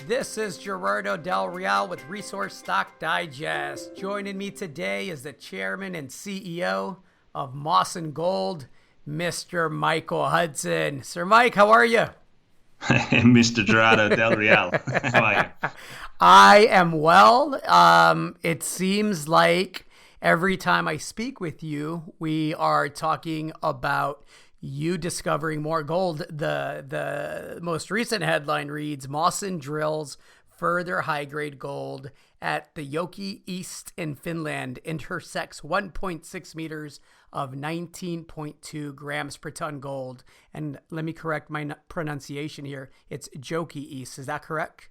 This is Gerardo Del Real with Resource Stock Digest. Joining me today is the chairman and CEO of Mawson Gold, Mr. Michael Hudson. Sir Mike, how are you? Mr. Gerardo Del Real. How are you? I am well. It seems like every time I speak with you, we are talking about you discovering more gold. The most recent headline reads, Mawson drills further high-grade gold at the Joki East in Finland, intersects 1.6 meters of 19.2 grams per ton gold. And let me correct my pronunciation here. It's Joki East. Is that correct?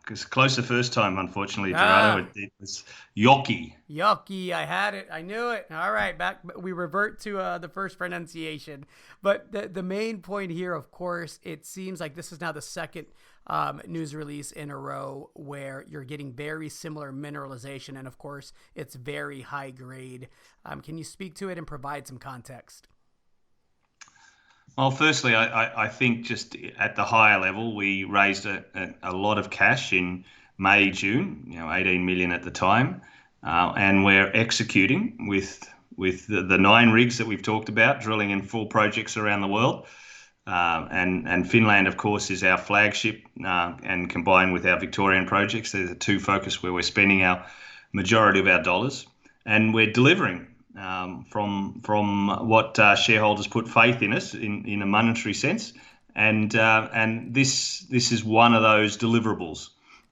Because close the first time, unfortunately, Gerardo. It was Yoki. Yoki, I had it. I knew it. All right, back. We revert to the first pronunciation. But the main point here, of course, it seems like this is now the second news release in a row where you're getting very similar mineralization. And of course, it's very high grade. Can you speak to it and provide some context? Well, firstly, I think just at the higher level, we raised a lot of cash in May, June, 18 million at the time. And we're executing with the 9 rigs that we've talked about, drilling in 4 projects around the world. And Finland, of course, is our flagship, and combined with our Victorian projects, there's a 2 focus where we're spending our majority of our dollars. And we're delivering from what shareholders put faith in us in a monetary sense, and this is one of those deliverables.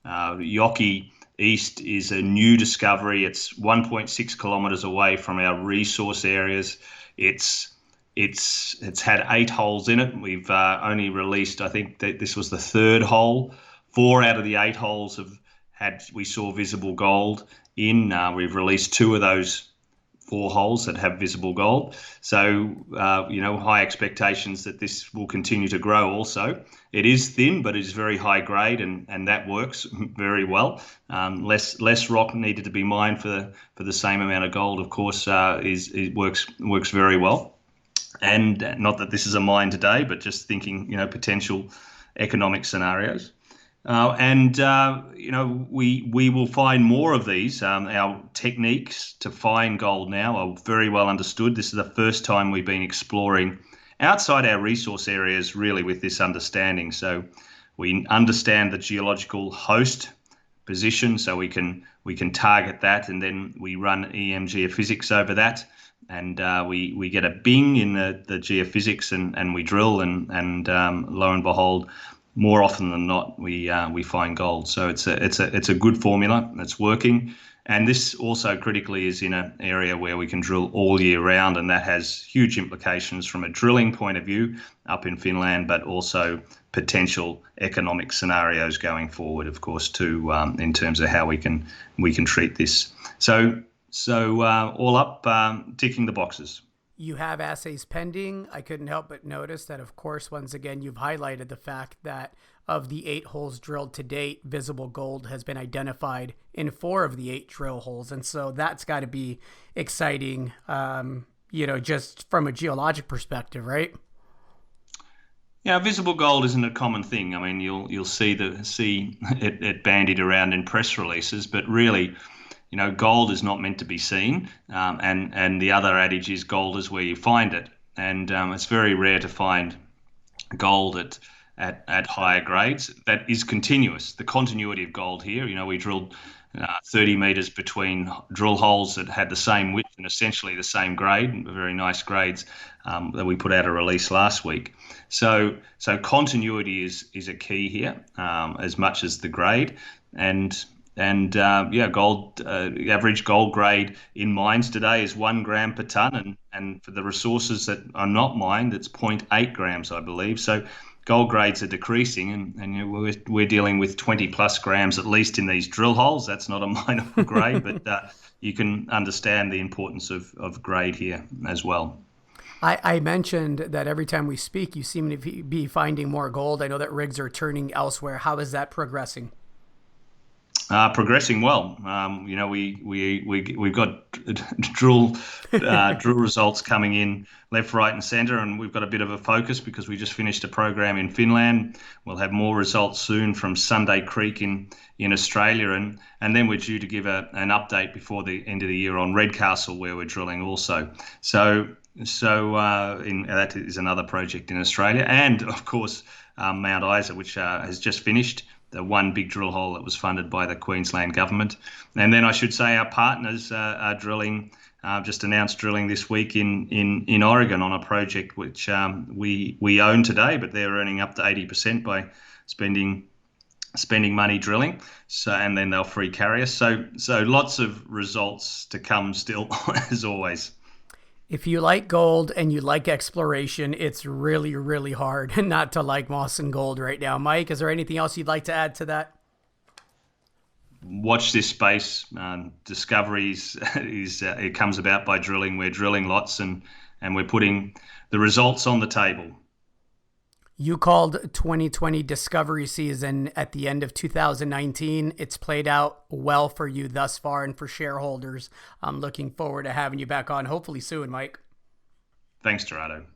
Joki East is a new discovery. It's 1.6 kilometers away from our resource areas. It's had 8 holes in it. We've only released, I think that this was the 3rd hole. 4 out of the 8 holes we saw visible gold in. We've released 2 of those 4 holes that have visible gold. So, high expectations that this will continue to grow also. It is thin, but it is very high grade, and that works very well. Less rock needed to be mined for the same amount of gold, of course, works very well. And not that this is a mine today, but just thinking, potential economic scenarios. We will find more of these. Our techniques to find gold now are very well understood. This is the first time we've been exploring outside our resource areas really with this understanding. So we understand the geological host position, so we can target that, and then we run EM geophysics over that. And we get a bing in the geophysics, and we drill, and lo and behold, more often than not, we find gold. So it's a good formula. It's working, and this also critically is in an area where we can drill all year round, and that has huge implications from a drilling point of view up in Finland, but also potential economic scenarios going forward, of course, too, in terms of how we can treat this. So all up, ticking the boxes. You have assays pending. I couldn't help but notice that, of course, once again, you've highlighted the fact that of the 8 holes drilled to date, visible gold has been identified in 4 of the 8 drill holes. And so that's got to be exciting, just from a geologic perspective, right? Yeah, visible gold isn't a common thing. I mean, you'll see it bandied around in press releases, but really, gold is not meant to be seen, and the other adage is gold is where you find it, and it's very rare to find gold at higher grades. That is continuous. The continuity of gold here, we drilled 30 meters between drill holes that had the same width and essentially the same grade, very nice grades that we put out a release last week. So continuity is a key here, as much as the grade. Gold, average gold grade in mines today is 1 gram per ton, and for the resources that are not mined, it's 0.8 grams, I believe. So gold grades are decreasing, and we're dealing with 20 plus grams at least in these drill holes. That's not a mineable grade, but you can understand the importance of grade here as well. I mentioned that every time we speak, you seem to be finding more gold. I know that rigs are turning elsewhere. How is that progressing? Progressing well. We've got drill drill results coming in left, right, and centre, and we've got a bit of a focus because we just finished a program in Finland. We'll have more results soon from Sunday Creek in Australia, and then we're due to give an update before the end of the year on Redcastle, where we're drilling also. That is another project in Australia, and of course Mount Isa, which has just finished. The one big drill hole that was funded by the Queensland government. And then I should say our partners are drilling, just announced drilling this week in Oregon on a project which we own today, but they're earning up to 80% by spending money drilling. And then they'll free carry us. So lots of results to come still, as always. If you like gold and you like exploration, it's really, really hard not to like Mawson Gold right now. Mike, is there anything else you'd like to add to that? Watch this space. Discoveries it comes about by drilling. We're drilling lots and we're putting the results on the table. You called 2020 discovery season at the end of 2019. It's played out well for you thus far and for shareholders. I'm looking forward to having you back on hopefully soon, Mike. Thanks, Gerardo.